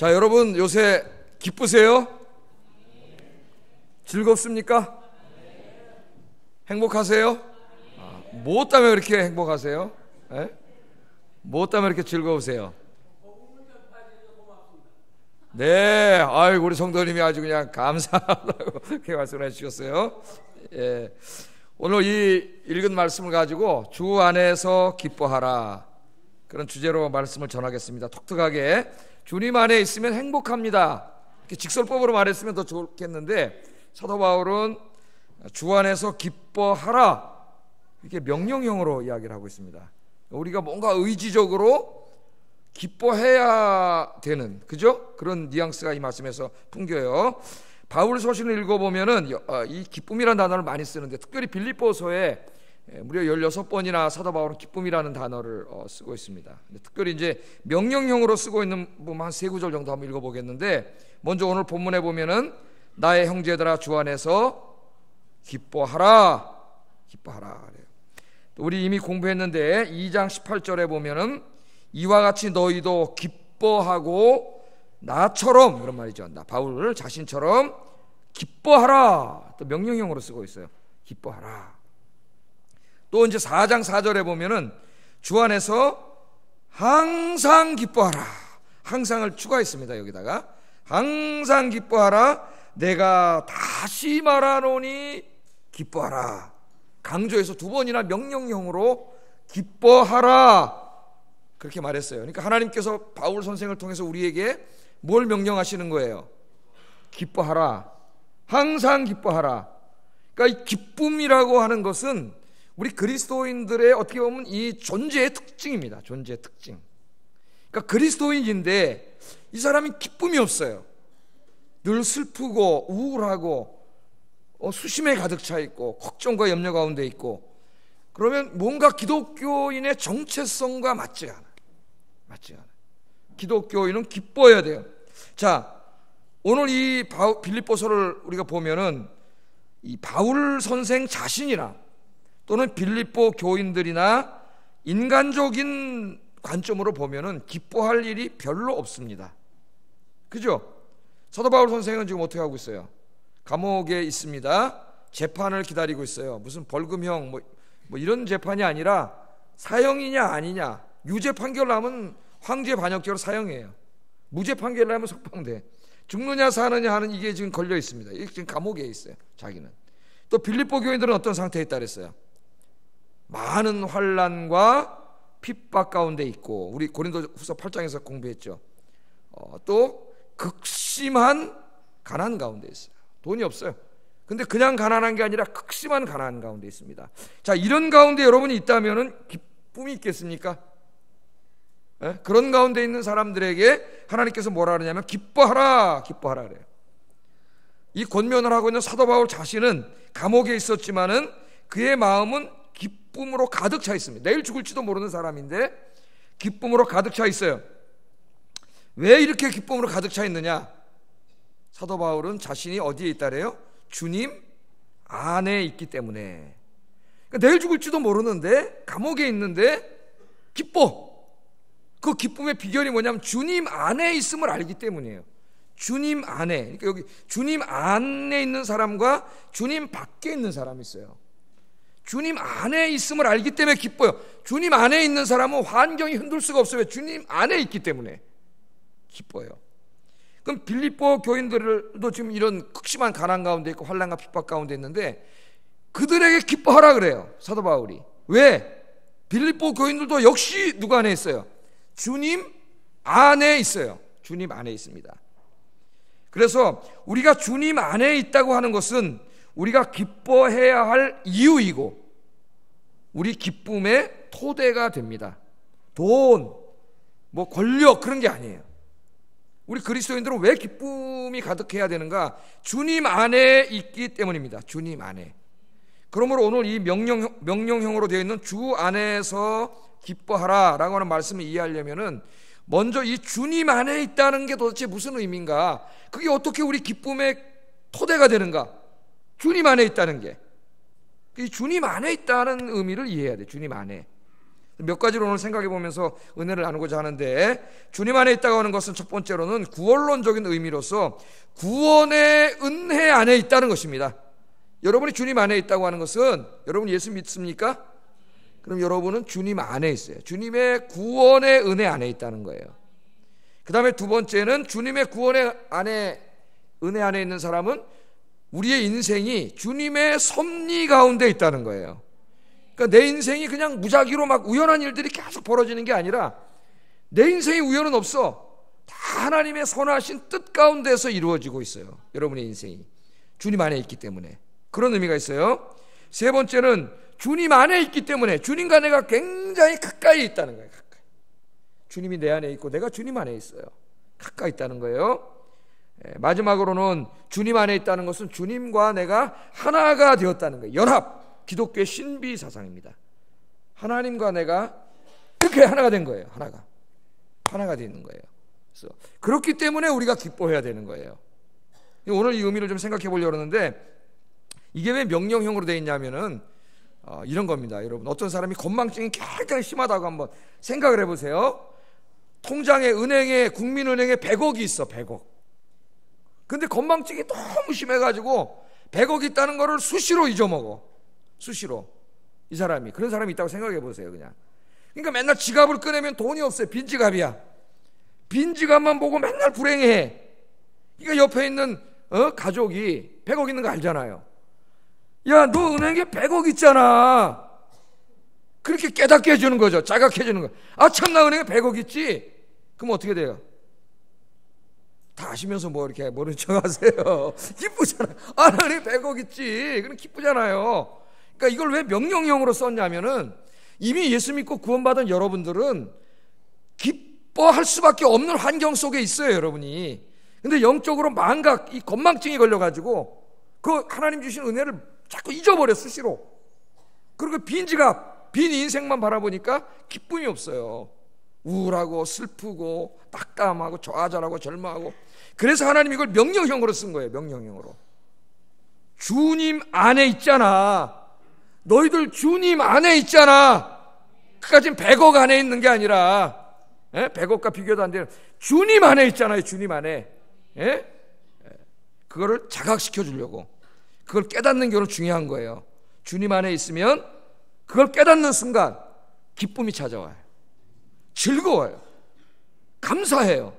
자, 여러분 요새 기쁘세요? 즐겁습니까? 행복하세요? 뭐 때문에 그렇게 행복하세요? 뭐 때문에 이렇게 즐거우세요? 네, 아이고 우리 성도님이 아주 그냥 감사하다고 그렇게 말씀을 해주셨어요. 예, 오늘 이 읽은 말씀을 가지고 주 안에서 기뻐하라, 그런 주제로 말씀을 전하겠습니다. 독특하게 주님 안에 있으면 행복합니다, 이렇게 직설법으로 말했으면 더 좋겠는데, 사도 바울은 주 안에서 기뻐하라 이렇게 명령형으로 이야기를 하고 있습니다. 우리가 뭔가 의지적으로 기뻐해야 되는, 그죠? 그런 뉘앙스가 이 말씀에서 풍겨요. 바울 서신을 읽어보면은 이 기쁨이라는 단어를 많이 쓰는데, 특별히 빌립보서에 무려 16번이나 사도 바울은 기쁨이라는 단어를 쓰고 있습니다. 특별히 이제 명령형으로 쓰고 있는 부분 한 3구절 정도 한번 읽어보겠는데, 먼저 오늘 본문에 보면은 나의 형제들아 주 안에서 기뻐하라, 기뻐하라 그래요. 또 우리 이미 공부했는데 2장 18절에 보면은 이와 같이 너희도 기뻐하고 나처럼, 그런 말이죠. 나 바울 자신처럼 기뻐하라, 또 명령형으로 쓰고 있어요. 기뻐하라. 또 이제 4장 4절에 보면은 주 안에서 항상 기뻐하라, 항상을 추가했습니다. 여기다가 항상 기뻐하라, 내가 다시 말하노니 기뻐하라, 강조해서 2번이나 명령형으로 기뻐하라 그렇게 말했어요. 그러니까 하나님께서 바울 선생을 통해서 우리에게 뭘 명령하시는 거예요? 기뻐하라, 항상 기뻐하라. 그러니까 이 기쁨이라고 하는 것은 우리 그리스도인들의 어떻게 보면 이 존재의 특징입니다. 존재의 특징. 그러니까 그리스도인인데 이 사람이 기쁨이 없어요. 늘 슬프고 우울하고 수심에 가득 차 있고 걱정과 염려 가운데 있고, 그러면 뭔가 기독교인의 정체성과 맞지가 않아요. 기독교인은 기뻐해야 돼요. 자, 오늘 이 빌립보서를 우리가 보면은 이 바울 선생 자신이나 또는 빌립보 교인들이나 인간적인 관점으로 보면은 기뻐할 일이 별로 없습니다. 그죠? 사도 바울 선생은 지금 어떻게 하고 있어요? 감옥에 있습니다. 재판을 기다리고 있어요. 무슨 벌금형 뭐 이런 재판이 아니라 사형이냐 아니냐, 유죄 판결 나면 황제 반역죄로 사형이에요. 무죄 판결 나면 석방돼. 죽느냐 사느냐 하는 이게 지금 걸려 있습니다. 이게 지금 감옥에 있어요. 자기는. 또 빌립보 교인들은 어떤 상태에 있다 그랬어요? 많은 환난과 핍박 가운데 있고, 우리 고린도후서 8장에서 공부했죠. 또 극심한 가난 가운데 있어요. 돈이 없어요. 근데 그냥 가난한 게 아니라 극심한 가난 가운데 있습니다. 자, 이런 가운데 여러분이 있다면은 기쁨이 있겠습니까? 그런 가운데 있는 사람들에게 하나님께서 뭐라 그러냐면 기뻐하라, 기뻐하라 그래요. 이 권면을 하고 있는 사도 바울 자신은 감옥에 있었지만은 그의 마음은 기쁨으로 가득 차 있습니다. 내일 죽을지도 모르는 사람인데 기쁨으로 가득 차 있어요. 왜 이렇게 기쁨으로 가득 차 있느냐? 사도 바울은 자신이 어디에 있다래요? 주님 안에 있기 때문에. 그러니까 내일 죽을지도 모르는데 감옥에 있는데 기뻐. 그 기쁨의 비결이 뭐냐면 주님 안에 있음을 알기 때문이에요. 주님 안에. 그러니까 여기 주님 안에 있는 사람과 주님 밖에 있는 사람이 있어요. 주님 안에 있음을 알기 때문에 기뻐요. 주님 안에 있는 사람은 환경이 흔들 수가 없어요. 주님 안에 있기 때문에 기뻐요. 그럼 빌립보 교인들도 지금 이런 극심한 가난 가운데 있고 환난과 핍박 가운데 있는데 그들에게 기뻐하라 그래요, 사도 바울이. 왜? 빌립보 교인들도 역시 누구 안에 있어요? 주님 안에 있어요. 주님 안에 있습니다. 그래서 우리가 주님 안에 있다고 하는 것은 우리가 기뻐해야 할 이유이고 우리 기쁨의 토대가 됩니다. 돈, 뭐 권력 그런 게 아니에요. 우리 그리스도인들은 왜 기쁨이 가득해야 되는가? 주님 안에 있기 때문입니다. 주님 안에. 그러므로 오늘 이 명령형으로 되어 있는 주 안에서 기뻐하라 라고 하는 말씀을 이해하려면은 먼저 이 주님 안에 있다는 게 도대체 무슨 의미인가? 그게 어떻게 우리 기쁨의 토대가 되는가? 주님 안에 있다는 게. 이 주님 안에 있다는 의미를 이해해야 돼. 주님 안에. 몇 가지로 오늘 생각해 보면서 은혜를 나누고자 하는데, 주님 안에 있다고 하는 것은 첫 번째로는 구원론적인 의미로서 구원의 은혜 안에 있다는 것입니다. 여러분이 주님 안에 있다고 하는 것은, 여러분 예수 믿습니까? 그럼 여러분은 주님 안에 있어요. 주님의 구원의 은혜 안에 있다는 거예요. 그 다음에 두 번째는 주님의 구원의 은혜 안에 있는 사람은 우리의 인생이 주님의 섭리 가운데 있다는 거예요. 그러니까 내 인생이 그냥 무작위로 막 우연한 일들이 계속 벌어지는 게 아니라, 내 인생에 우연은 없어. 다 하나님의 선하신 뜻 가운데서 이루어지고 있어요. 여러분의 인생이 주님 안에 있기 때문에 그런 의미가 있어요. 세 번째는 주님 안에 있기 때문에 주님과 내가 굉장히 가까이 있다는 거예요. 가까이. 주님이 내 안에 있고 내가 주님 안에 있어요. 가까이 있다는 거예요. 마지막으로는 주님 안에 있다는 것은 주님과 내가 하나가 되었다는 거예요. 연합, 기독교의 신비 사상입니다. 하나님과 내가 이렇게 하나가 된 거예요. 하나가 되는 거예요. 그래서 그렇기 때문에 우리가 기뻐해야 되는 거예요. 오늘 이 의미를 좀 생각해 보려고 하는데, 이게 왜 명령형으로 되어 있냐면은 이런 겁니다. 여러분, 어떤 사람이 건망증이 굉장히 심하다고 한번 생각을 해보세요. 통장에, 은행에, 국민은행에 100억이 있어. 100억. 근데 건망증이 너무 심해가지고 100억 있다는 거를 수시로 잊어먹어. 수시로. 이 사람이. 그런 사람이 있다고 생각해 보세요. 그냥. 그러니까 맨날 지갑을 꺼내면 돈이 없어요. 빈 지갑이야. 빈 지갑만 보고 맨날 불행해. 그러니까 옆에 있는 가족이 100억 있는 거 알잖아요. 야, 너 은행에 100억 있잖아. 그렇게 깨닫게 해주는 거죠. 자각해 주는 거예요. 아, 참나, 은행에 100억 있지? 그럼 어떻게 돼요? 다 아시면서 뭐 이렇게 모른 척 하세요. 기쁘잖아요. 아, 나 은행에 100억 있지. 그럼 기쁘잖아요. 그러니까 이걸 왜 명령형으로 썼냐면은, 이미 예수 믿고 구원받은 여러분들은 기뻐할 수밖에 없는 환경 속에 있어요, 여러분이. 근데 영적으로 망각, 이 건망증이 걸려가지고 그 하나님 주신 은혜를 자꾸 잊어버려, 수시로. 그리고 빈 지갑, 빈 인생만 바라보니까 기쁨이 없어요. 우울하고 슬프고 딱담하고 좌절하고 절망하고. 그래서 하나님이 이걸 명령형으로 쓴 거예요. 명령형으로. 주님 안에 있잖아. 너희들 주님 안에 있잖아. 그까진 100억 안에 있는 게 아니라, 100억과 비교도 안 되는 주님 안에 있잖아요. 주님 안에. 그거를 자각시켜 주려고, 그걸 깨닫는 게 오늘 중요한 거예요. 주님 안에 있으면 그걸 깨닫는 순간 기쁨이 찾아와요. 즐거워요. 감사해요.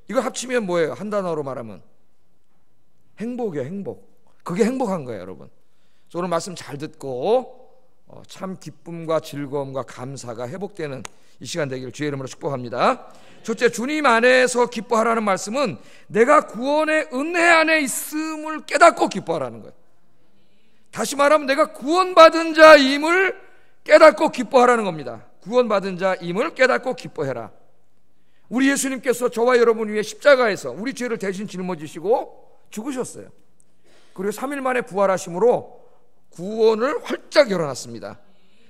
이거 합치면 뭐예요? 한 단어로 말하면 행복이에요. 행복. 그게 행복한 거예요, 여러분. 그래서 오늘 말씀 잘 듣고 참 기쁨과 즐거움과 감사가 회복되는 이 시간 되기를 주의 이름으로 축복합니다. 첫째, 주님 안에서 기뻐하라는 말씀은 내가 구원의 은혜 안에 있음을 깨닫고 기뻐하라는 거예요. 다시 말하면 내가 구원받은 자임을 깨닫고 기뻐하라는 겁니다. 구원받은 자임을 깨닫고 기뻐해라. 우리 예수님께서 저와 여러분 위해 십자가에서 우리 죄를 대신 짊어지시고 죽으셨어요. 그리고 3일 만에 부활하심으로 구원을 활짝 열어놨습니다.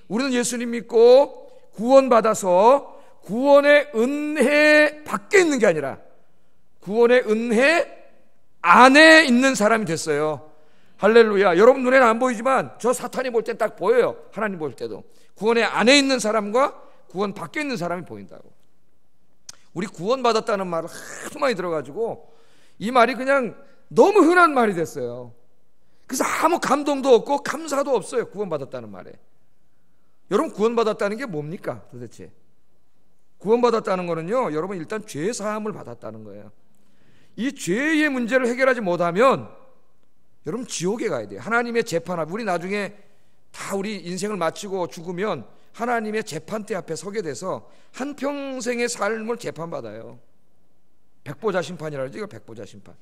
우리는 예수님 믿고 구원받아서 구원의 은혜 밖에 있는 게 아니라 구원의 은혜 안에 있는 사람이 됐어요. 할렐루야. 여러분 눈에는 안 보이지만 저 사탄이 볼 땐 딱 보여요. 하나님 볼 때도. 구원의 안에 있는 사람과 구원 밖에 있는 사람이 보인다고. 우리 구원받았다는 말을 하도 많이 들어가지고 이 말이 그냥 너무 흔한 말이 됐어요. 그래서 아무 감동도 없고 감사도 없어요. 구원받았다는 말에. 여러분, 구원받았다는 게 뭡니까 도대체? 구원받았다는 거는요, 여러분 일단 죄 사함을 받았다는 거예요. 이 죄의 문제를 해결하지 못하면 여러분 지옥에 가야 돼요. 하나님의 재판 앞에. 우리 나중에 다 우리 인생을 마치고 죽으면 하나님의 재판대 앞에 서게 돼서 한평생의 삶을 재판받아요. 백보자 심판이라 그러죠. 이거 백보자 심판.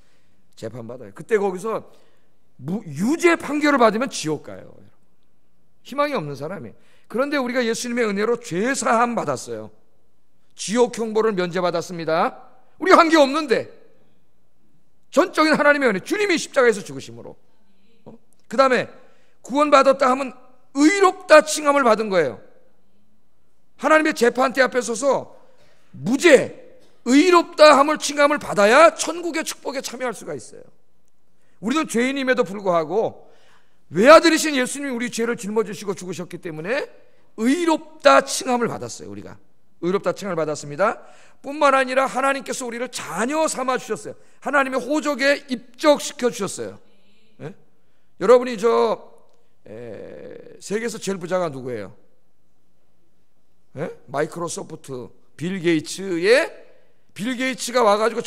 재판받아요. 그때 거기서 유죄 판결을 받으면 지옥 가요. 희망이 없는 사람이에요. 그런데 우리가 예수님의 은혜로 죄 사함 받았어요. 지옥 형벌을 면제받았습니다. 우리가 한 게 없는데 전적인 하나님의 은혜, 주님이 십자가에서 죽으심으로. 그 다음에 구원받았다 하면 의롭다 칭함을 받은 거예요. 하나님의 재판대 앞에 서서 무죄, 의롭다 함을 칭함을 받아야 천국의 축복에 참여할 수가 있어요. 우리는 죄인임에도 불구하고 외아들이신 예수님이 우리 죄를 짊어지시고 죽으셨기 때문에 의롭다 칭함을 받았어요. 우리가 의롭다 칭함을 받았습니다. 뿐만 아니라 하나님께서 우리를 자녀 삼아 주셨어요. 하나님의 호적에 입적시켜 주셨어요. 예? 여러분이 세계에서 제일 부자가 누구예요? 예? 마이크로소프트 빌 게이츠가 와가지고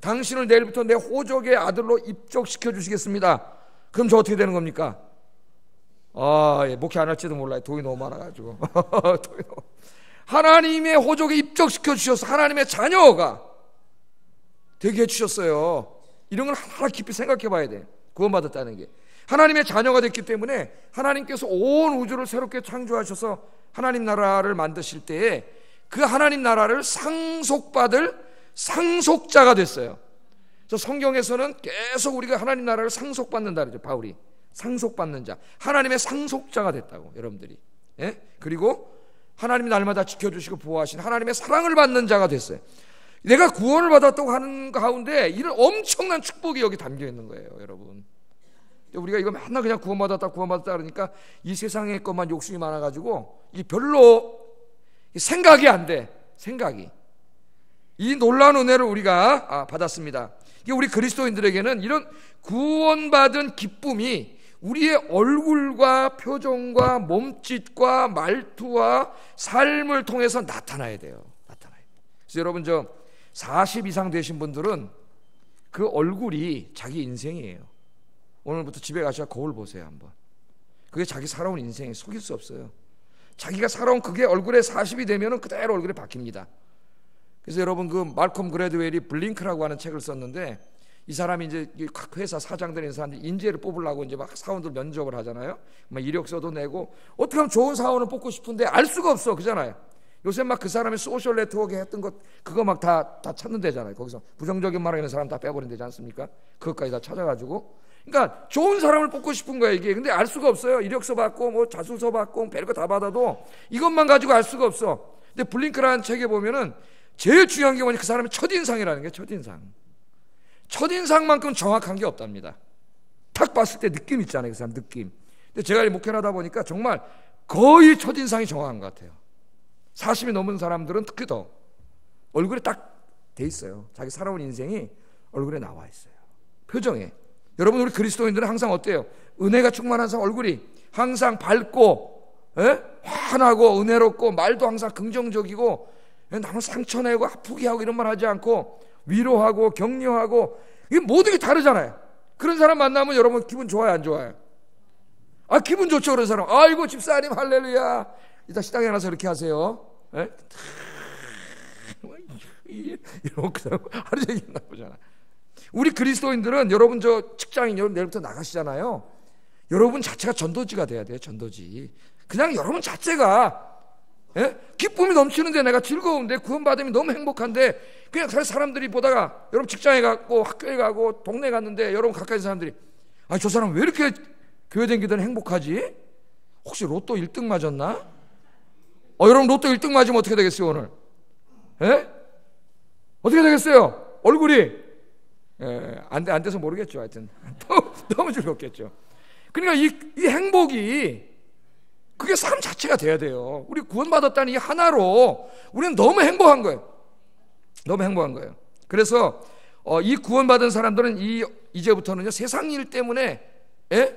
당신을 내일부터 내 호적의 아들로 입적시켜 주시겠습니다. 그럼 저 어떻게 되는 겁니까? 목회 안 할지도 몰라요. 돈이 너무 많아가지고. 하나님의 호적에 입적시켜 주셔서 하나님의 자녀가 되게 해주셨어요. 이런 걸 하나 깊이 생각해 봐야 돼. 구원받았다는 게 하나님의 자녀가 됐기 때문에 하나님께서 온 우주를 새롭게 창조하셔서 하나님 나라를 만드실 때에 그 하나님 나라를 상속받을 상속자가 됐어요. 그래서 성경에서는 계속 우리가 하나님 나라를 상속받는다 그러죠. 바울이 상속받는 자, 하나님의 상속자가 됐다고. 여러분들이 그리고 하나님이 날마다 지켜주시고 보호하신 하나님의 사랑을 받는 자가 됐어요. 내가 구원을 받았다고 하는 가운데 이런 엄청난 축복이 여기 담겨 있는 거예요, 여러분. 우리가 이거 맨날 그냥 구원받았다 그러니까 이 세상의 것만 욕심이 많아가지고 이 별로 생각이 안 돼. 생각이. 이 놀라운 은혜를 우리가 받았습니다. 우리 그리스도인들에게는 이런 구원받은 기쁨이 우리의 얼굴과 표정과 몸짓과 말투와 삶을 통해서 나타나야 돼요. 그래서 여러분 40 이상 되신 분들은 그 얼굴이 자기 인생이에요. 오늘부터 집에 가셔서 거울 보세요 한번. 그게 자기 살아온 인생에 속일 수 없어요. 자기가 살아온 그게 얼굴에 40이 되면 그대로 얼굴이 바뀝니다. 그래서 여러분 그 말콤 그래드웰이 블링크라고 하는 책을 썼는데 이 사람이 이제 각 회사 사장들인 사람들이 인재를 뽑으려고 이제 막 사원들 면접을 하잖아요. 막 이력서도 내고 어떻게 하면 좋은 사원을 뽑고 싶은데 알 수가 없어, 그잖아요. 요새 막 그 사람이 소셜 네트워크에 했던 것 그거 막 다 찾는 데잖아요. 거기서 부정적인 말 하는 사람 다 빼버린 데지 않습니까? 그것까지 다 찾아가지고. 그러니까 좋은 사람을 뽑고 싶은 거야 이게. 근데 알 수가 없어요. 이력서 받고 뭐 자술서 받고 별거 다 받아도 이것만 가지고 알 수가 없어. 근데 블링크라는 책에 보면은 제일 중요한 게 뭐냐, 그 사람의 첫인상이라는 게 첫인상만큼 정확한 게 없답니다. 탁 봤을 때 느낌 있잖아요, 그 사람 느낌. 근데 제가 목회를 하다 보니까 정말 거의 첫인상이 정확한 것 같아요. 40이 넘은 사람들은 특히 더 얼굴에 딱 돼 있어요. 자기 살아온 인생이 얼굴에 나와 있어요. 표정에. 여러분 우리 그리스도인들은 항상 어때요? 은혜가 충만한 사람 얼굴이 항상 밝고 환하고 은혜롭고 말도 항상 긍정적이고 남을 상처내고 아프게 하고 이런 말 하지 않고 위로하고 격려하고 이게 모든 게 다르잖아요. 그런 사람 만나면 여러분 기분 좋아요 안 좋아요? 기분 좋죠. 그런 사람. 아이고 집사님 할렐루야. 이따 식당에 가서 이렇게 하세요. 이러고 그 사람 하루 종일 나쁘잖아. 우리 그리스도인들은 여러분 직장인 여러분 내일부터 나가시잖아요. 여러분 자체가 전도지가 돼야 돼요. 전도지. 그냥 여러분 자체가 기쁨이 넘치는데 내가 즐거운데 구원받음이 너무 행복한데 그냥 사람들이 보다가 여러분 직장에 가고 학교에 가고 동네 갔는데 여러분 가까이 사람들이 저 사람 왜 이렇게 교회 다니던 행복하지? 혹시 로또 1등 맞았나? 여러분 로또 1등 맞으면 어떻게 되겠어요 오늘? 어떻게 되겠어요? 얼굴이 안 돼서 모르겠죠. 하여튼 너무 즐겁겠죠. 그러니까 이 행복이 그게 삶 자체가 돼야 돼요. 우리 구원받았다는 이 하나로 우리는 너무 행복한 거예요. 그래서 이 구원받은 사람들은 이제부터는요 세상 일 때문에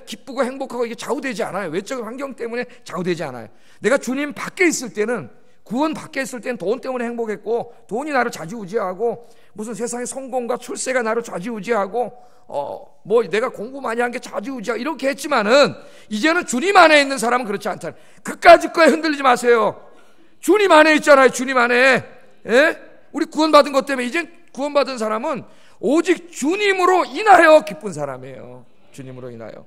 기쁘고 행복하고 이게 좌우되지 않아요. 외적 환경 때문에 좌우되지 않아요. 내가 주님 밖에 있을 때는, 구원 밖에 있을 때는 돈 때문에 행복했고 돈이 나를 좌지우지하고 무슨 세상의 성공과 출세가 나를 좌지우지하고 뭐 내가 공부 많이 한 게 좌지우지하고 이렇게 했지만은 이제는 주님 안에 있는 사람은 그렇지 않다. 그까짓 거에 흔들리지 마세요. 주님 안에 있잖아요. 주님 안에. 우리 구원받은 것 때문에 이제 구원받은 사람은 오직 주님으로 인하여 기쁜 사람이에요. 주님으로 인하여.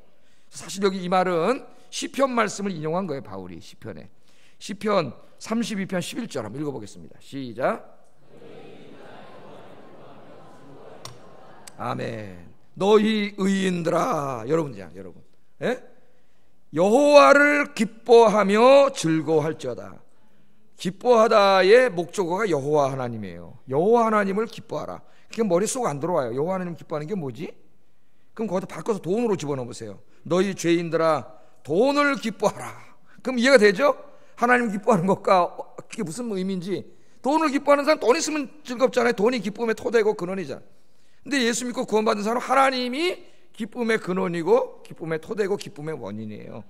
사실 여기 이 말은 시편 말씀을 인용한 거예요. 바울이 시편에. 시편 32편 11절 한번 읽어보겠습니다. 시작. 아멘. 너희 의인들아. 여러분 여호와를 기뻐하며 즐거워할지어다. 기뻐하다의 목적어가 여호와 하나님이에요. 여호와 하나님을 기뻐하라. 그게 머릿속 안 들어와요. 여호와 하나님 기뻐하는 게 뭐지? 그럼 거기다 바꿔서 돈으로 집어넣어 보세요. 너희 죄인들아 돈을 기뻐하라. 그럼 이해가 되죠? 하나님 기뻐하는 것과 그게 무슨 의미인지. 돈을 기뻐하는 사람, 돈 있으면 즐겁잖아요. 돈이 기쁨의 토대고 근원이잖아요. 근데 예수 믿고 구원받은 사람은 하나님이 기쁨의 근원이고 기쁨의 토대고 기쁨의 원인이에요.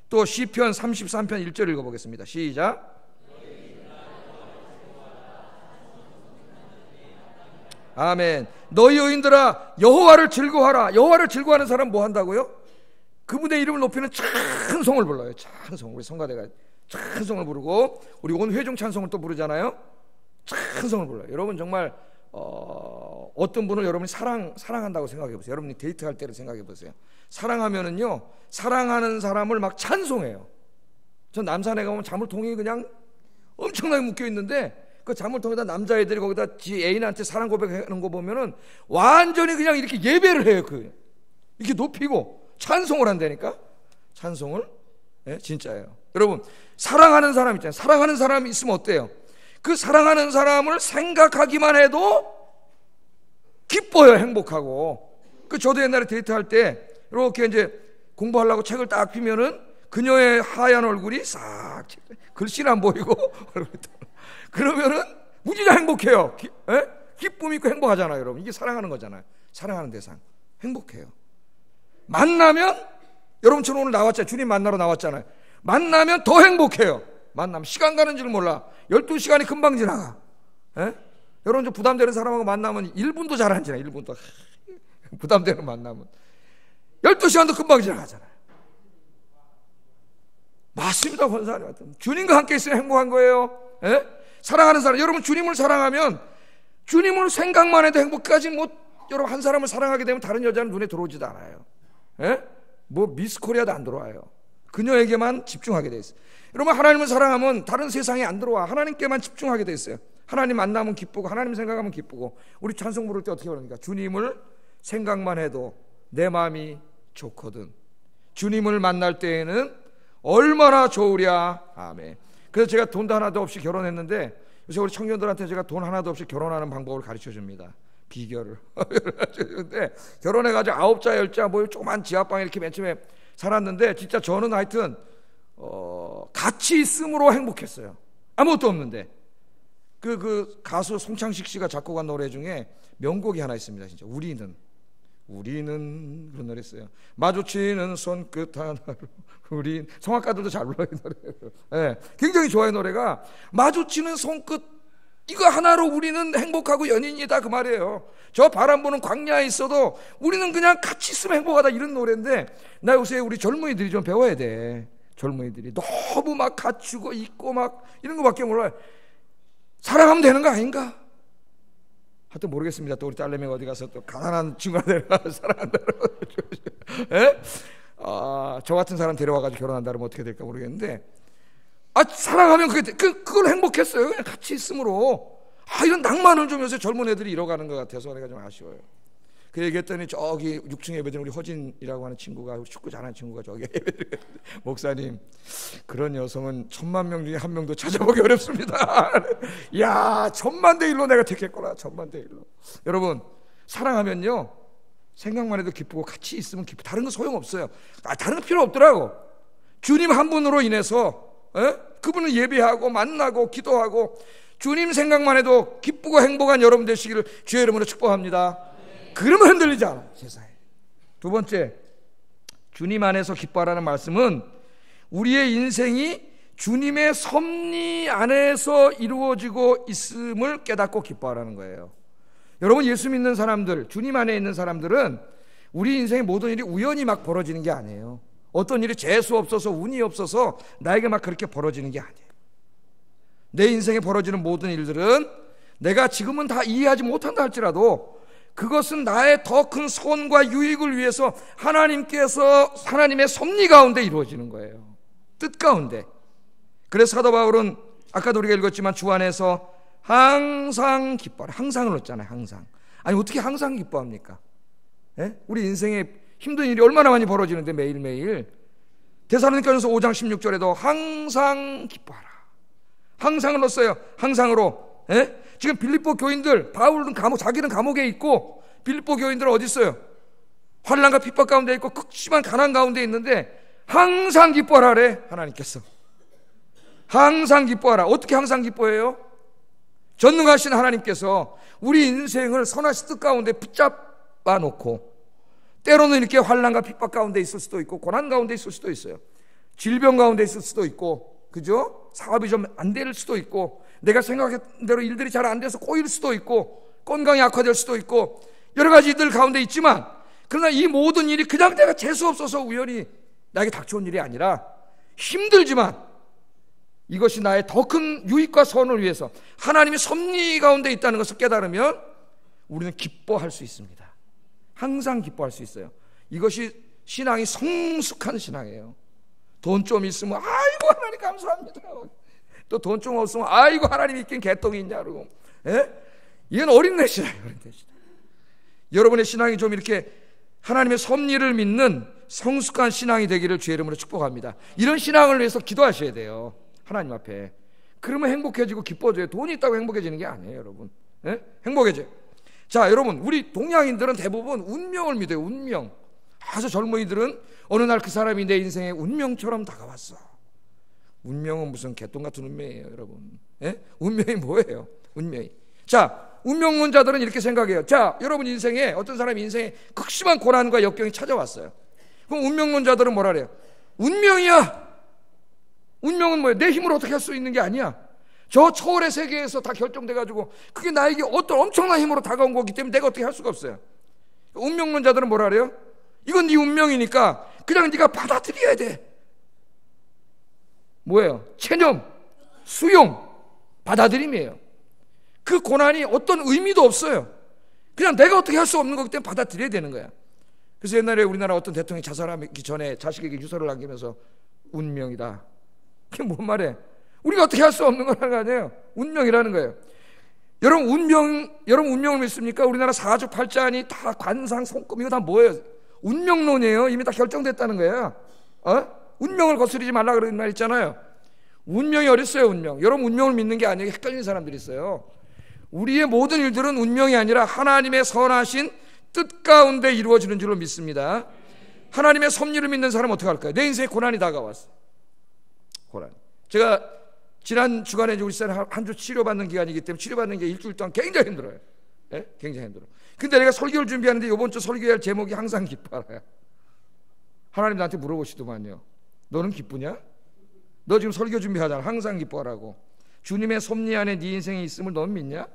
또 시편 33편 1절 읽어보겠습니다. 시작. 아멘. 너희 여인들아 여호와를 즐거워하라. 여호와를 즐거워하는 사람 뭐 한다고요? 그분의 이름을 높이는 찬송을 불러요. 찬송. 우리 성가대가 찬송을 부르고, 우리 오늘 회중 찬송을 또 부르잖아요. 찬송을 불러요. 여러분 정말 어떤 분을 여러분이 사랑한다고 생각해 보세요. 여러분이 데이트할 때를 생각해 보세요. 사랑하면은요, 사랑하는 사람을 막 찬송해요. 전 남산에 가면 자물통이 그냥 엄청나게 묶여 있는데, 그 자물통에다 남자애들이 거기다 지 애인한테 사랑 고백하는 거 보면은 완전히 그냥 이렇게 예배를 해요. 이렇게 높이고 찬송을 한다니까. 찬송을. 네, 진짜예요. 여러분, 사랑하는 사람 있잖아요. 사랑하는 사람이 있으면 어때요? 그 사랑하는 사람을 생각하기만 해도 기뻐요. 행복하고. 저도 옛날에 데이트할 때 이렇게 이제 공부하려고 책을 딱 펴면은 그녀의 하얀 얼굴이 싹, 글씨는 안 보이고 그러면은 무지가 행복해요. 기쁨 있고 행복하잖아요. 여러분, 이게 사랑하는 거잖아요. 사랑하는 대상. 행복해요. 만나면, 여러분처럼 오늘 나왔잖아요. 주님 만나러 나왔잖아요. 만나면 더 행복해요. 만나면 시간 가는 줄 몰라. 12시간이 금방 지나가. 여러분 좀 부담되는 사람하고 만나면 1분도 잘 안 지나. 1분도 부담되는 만나면 12시간도 금방 지나가잖아요. 맞습니다. 권사님. 주님과 함께 있으면 행복한 거예요. 사랑하는 사람, 여러분 주님을 사랑하면 주님을 생각만 해도 행복까지 여러분 한 사람을 사랑하게 되면 다른 여자는 눈에 들어오지도 않아요. 뭐 미스 코리아도 안 들어와요. 그녀에게만 집중하게 돼 있어요. 여러분 하나님을 사랑하면 다른 세상에 안 들어와. 하나님께만 집중하게 돼 있어요. 하나님 만나면 기쁘고 하나님 생각하면 기쁘고. 우리 찬송 부를 때 어떻게 그럽니까? 주님을 생각만 해도 내 마음이 좋거든. 주님을 만날 때에는 얼마나 좋으랴. 아멘. 그래서 제가 돈도 하나도 없이 결혼했는데, 요새 우리 청년들한테 제가 돈 하나도 없이 결혼하는 방법을 가르쳐 줍니다. 비결을. 근데 결혼해가지고 9자 10자 뭐 조그만 지하방에 이렇게 맨 처음에 살았는데, 진짜 저는 하여튼 같이 있음으로 행복했어요. 아무것도 없는데. 그 가수 송창식 씨가 작곡한 노래 중에 명곡이 하나 있습니다. 진짜 우리는 그런 노래 있어요. 마주치는 손끝 하나로 우린, 성악가들도 잘 불러요 이 노래. 굉장히 좋아요. 노래가 마주치는 손끝 이거 하나로 우리는 행복하고 연인이다 그 말이에요. 저 바람 부는 광야에 있어도 우리는 그냥 같이 있으면 행복하다, 이런 노래인데, 나 요새 우리 젊은이들이 좀 배워야 돼. 젊은이들이 너무 막 갖추고 있고 막 이런 거밖에 몰라요. 사랑하면 되는 거 아닌가? 하여튼 모르겠습니다. 또 우리 딸내미가 어디 가서 또 가난한 친구가 데려가 사랑한다고 저 같은 사람 데려와가지고 결혼한다면 어떻게 될까 모르겠는데, 사랑하면 그걸 행복했어요. 그냥 같이 있음으로. 이런 낭만을 좀 요새 젊은 애들이 잃어가는 것 같아서 내가 좀 아쉬워요. 그 얘기했더니 저기 6층에 예배드리는 우리 허진이라고 하는 친구가, 축구 잘하는 친구가 저기 예배드리는, 목사님 그런 여성은 1000만 명 중에 한 명도 찾아보기 어렵습니다. 야, 1000만 대 1로 내가 택했구나. 1000만 대 1로. 여러분 사랑하면요, 생각만 해도 기쁘고 같이 있으면 기쁘고, 다른 거 소용없어요. 다른 거 필요 없더라고. 주님 한 분으로 인해서 그분을 예배하고 만나고 기도하고 주님 생각만 해도 기쁘고 행복한 여러분 되시기를 주의 이름으로 축복합니다. 그러면 흔들리지 않아 세상에. 두 번째, 주님 안에서 기뻐하라는 말씀은 우리의 인생이 주님의 섭리 안에서 이루어지고 있음을 깨닫고 기뻐하라는 거예요. 여러분 예수 믿는 사람들, 주님 안에 있는 사람들은 우리 인생의 모든 일이 우연히 막 벌어지는 게 아니에요. 어떤 일이 재수 없어서 운이 없어서 나에게 막 그렇게 벌어지는 게 아니에요. 내 인생에 벌어지는 모든 일들은 내가 지금은 다 이해하지 못한다 할지라도 그것은 나의 더 큰 선과 유익을 위해서 하나님께서 하나님의 섭리 가운데 이루어지는 거예요. 뜻 가운데. 그래서 사도 바울은 아까도 우리가 읽었지만 주 안에서 항상 기뻐하라. 항상을 넣었잖아요. 항상. 아니 어떻게 항상 기뻐합니까? 우리 인생에 힘든 일이 얼마나 많이 벌어지는데 매일매일. 데살로니가전서 5장 16절에도 항상 기뻐하라. 항상을 넣었어요. 항상으로. 지금 빌립보 교인들, 바울은 자기는 감옥에 있고 빌립보 교인들은 어디 있어요? 환난과 핍박 가운데 있고 극심한 가난 가운데 있는데 항상 기뻐하라래 하나님께서. 항상 기뻐하라. 어떻게 항상 기뻐해요? 전능하신 하나님께서 우리 인생을 선하신 뜻 가운데 붙잡아 놓고, 때로는 이렇게 환난과 핍박 가운데 있을 수도 있고, 고난 가운데 있을 수도 있어요. 질병 가운데 있을 수도 있고, 그죠? 사업이 좀 안 될 수도 있고, 내가 생각했던 대로 일들이 잘 안 돼서 꼬일 수도 있고, 건강이 악화될 수도 있고, 여러 가지 일들 가운데 있지만, 그러나 이 모든 일이 그냥 내가 재수 없어서 우연히 나에게 닥쳐온 일이 아니라, 힘들지만 이것이 나의 더 큰 유익과 선을 위해서 하나님의 섭리 가운데 있다는 것을 깨달으면 우리는 기뻐할 수 있습니다. 항상 기뻐할 수 있어요. 이것이 신앙이 성숙한 신앙이에요. 돈 좀 있으면 아이고 하나님 감사합니다. 또 돈 좀 없으면 아이고 하나님 있긴 개똥이 있냐 그러고. 이건 어린애 신앙이에요. 어린애 신앙. 여러분의 신앙이 좀 이렇게 하나님의 섭리를 믿는 성숙한 신앙이 되기를 주의 이름으로 축복합니다. 이런 신앙을 위해서 기도하셔야 돼요. 하나님 앞에. 그러면 행복해지고 기뻐져요. 돈이 있다고 행복해지는 게 아니에요, 여러분. 행복해져요. 자, 여러분, 우리 동양인들은 대부분 운명을 믿어요. 운명. 아주 젊은이들은 어느 날 그 사람이 내 인생에 운명처럼 다가왔어. 운명은 무슨 개똥 같은 운명이에요, 여러분. 운명이 뭐예요? 운명이. 자, 운명론자들은 이렇게 생각해요. 자, 여러분 인생에, 어떤 사람 인생에 극심한 고난과 역경이 찾아왔어요. 그럼 운명론자들은 뭐라 그래요? 운명이야. 운명은 뭐예요? 내 힘으로 어떻게 할 수 있는 게 아니야. 저 초월의 세계에서 다 결정돼가지고 그게 나에게 어떤 엄청난 힘으로 다가온 거기 때문에 내가 어떻게 할 수가 없어요. 운명론자들은 뭐라 그래요? 이건 네 운명이니까 그냥 네가 받아들여야 돼. 뭐예요? 체념, 수용, 받아들임이에요. 그 고난이 어떤 의미도 없어요. 그냥 내가 어떻게 할 수 없는 거기 때문에 받아들여야 되는 거야. 그래서 옛날에 우리나라 어떤 대통령이 자살하기 전에 자식에게 유서를 남기면서 운명이다. 그게 뭔 말이에요? 우리가 어떻게 할 수 없는 거라는 거 아니에요? 운명이라는 거예요. 여러분 운명을 믿습니까? 우리나라 사주 팔자니 다 관상 손금 이거 다 뭐예요? 운명론이에요. 이미 다 결정됐다는 거예요. 운명을 거스르지 말라 그런 말 있잖아요. 운명이 어딨어요? 운명. 여러분 운명을 믿는 게 아니에요. 헷갈리는 사람들이 있어요. 우리의 모든 일들은 운명이 아니라 하나님의 선하신 뜻 가운데 이루어지는 줄로 믿습니다. 하나님의 섭리를 믿는 사람은 어떻게 할까요? 내 인생에 고난이 다가왔어. 고난. 제가 지난 주간에 우리 사람 한 주 치료받는 기간이기 때문에 치료받는 게 일주일 동안 굉장히 힘들어요. 굉장히 힘들어. 근데 내가 설교를 준비하는데 이번 주 설교할 제목이 항상 기뻐하라요. 하나님 나한테 물어보시더만요. 너는 기쁘냐? 너 지금 설교 준비하잖아. 항상 기뻐하라고. 주님의 섭리 안에 네 인생에 있음을 넌 믿냐?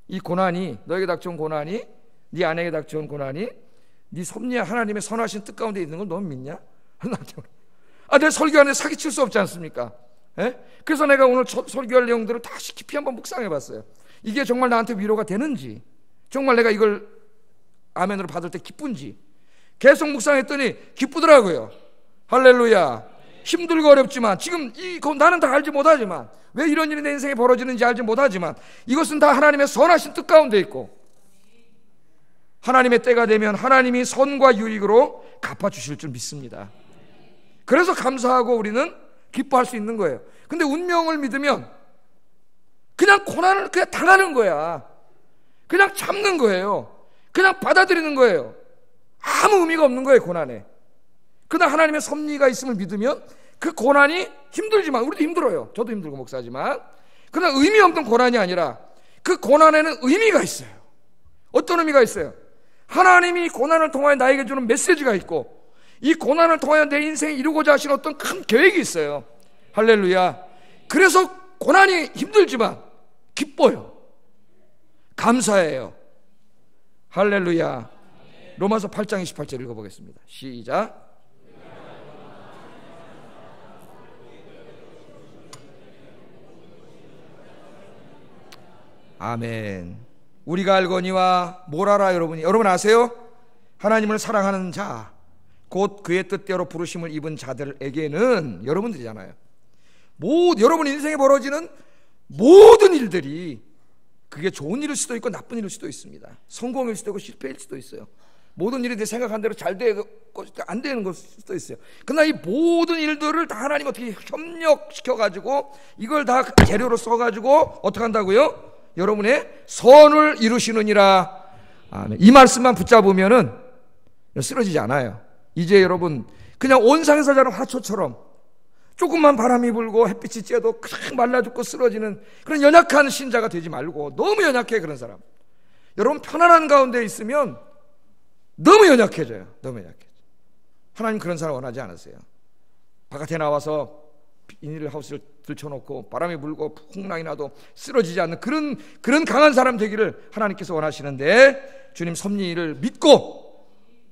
이 고난이, 너에게 닥쳐온 고난이, 네 아내에게 닥쳐온 고난이 네 섭리 하나님의 선하신 뜻 가운데 있는 걸 넌 믿냐? 나한테 내 설교 안에 사기칠 수 없지 않습니까? 그래서 내가 오늘 설교할 내용들을 다시 깊이 한번 묵상해 봤어요. 이게 정말 나한테 위로가 되는지, 정말 내가 이걸 아멘으로 받을 때 기쁜지 계속 묵상했더니 기쁘더라고요. 할렐루야. 힘들고 어렵지만 지금 나는 다 알지 못하지만 왜 이런 일이 내 인생에 벌어지는지 알지 못하지만 이것은 다 하나님의 선하신 뜻 가운데 있고 하나님의 때가 되면 하나님이 선과 유익으로 갚아주실 줄 믿습니다. 그래서 감사하고 우리는 기뻐할 수 있는 거예요. 근데 운명을 믿으면 그냥 고난을 그냥 당하는 거야. 그냥 참는 거예요. 그냥 받아들이는 거예요. 아무 의미가 없는 거예요, 고난에. 그러나 하나님의 섭리가 있음을 믿으면 그 고난이 힘들지만, 우리도 힘들어요. 저도 힘들고 목사지만, 그러나 의미 없는 고난이 아니라 그 고난에는 의미가 있어요. 어떤 의미가 있어요? 하나님이 고난을 통하여 나에게 주는 메시지가 있고 이 고난을 통하여 내 인생에 이루고자 하시는 어떤 큰 계획이 있어요. 할렐루야. 그래서 고난이 힘들지만 기뻐요. 감사해요. 할렐루야. 로마서 8장 28절 읽어보겠습니다. 시작. 아멘. 우리가 알거니와 뭘 알아 여러분이? 여러분 아세요? 하나님을 사랑하는 자, 곧 그의 뜻대로 부르심을 입은 자들에게는, 여러분들이잖아요, 여러분 인생에 벌어지는 모든 일들이 그게 좋은 일일 수도 있고 나쁜 일일 수도 있습니다. 성공일 수도 있고 실패일 수도 있어요. 모든 일이 내 생각한 대로 잘 되고 안 되는 걸 수도 있어요. 그러나 이 모든 일들을 다 하나님 어떻게 협력시켜가지고 이걸 다 재료로 써가지고 어떻게 한다고요? 여러분의 선을 이루시느니라. 아멘. 이 말씀만 붙잡으면은 쓰러지지 않아요. 이제 여러분 그냥 온상에서 자란 화초처럼 조금만 바람이 불고 햇빛이 쬐도 그냥 말라 죽고 쓰러지는 그런 연약한 신자가 되지 말고, 너무 연약해 그런 사람. 여러분 편안한 가운데 있으면 너무 연약해져요. 너무 연약해져. 하나님 그런 사람 원하지 않으세요. 바깥에 나와서 비닐하우스를 들쳐놓고 바람이 불고 풍랑이 나도 쓰러지지 않는 그런 강한 사람 되기를 하나님께서 원하시는데, 주님 섭리를 믿고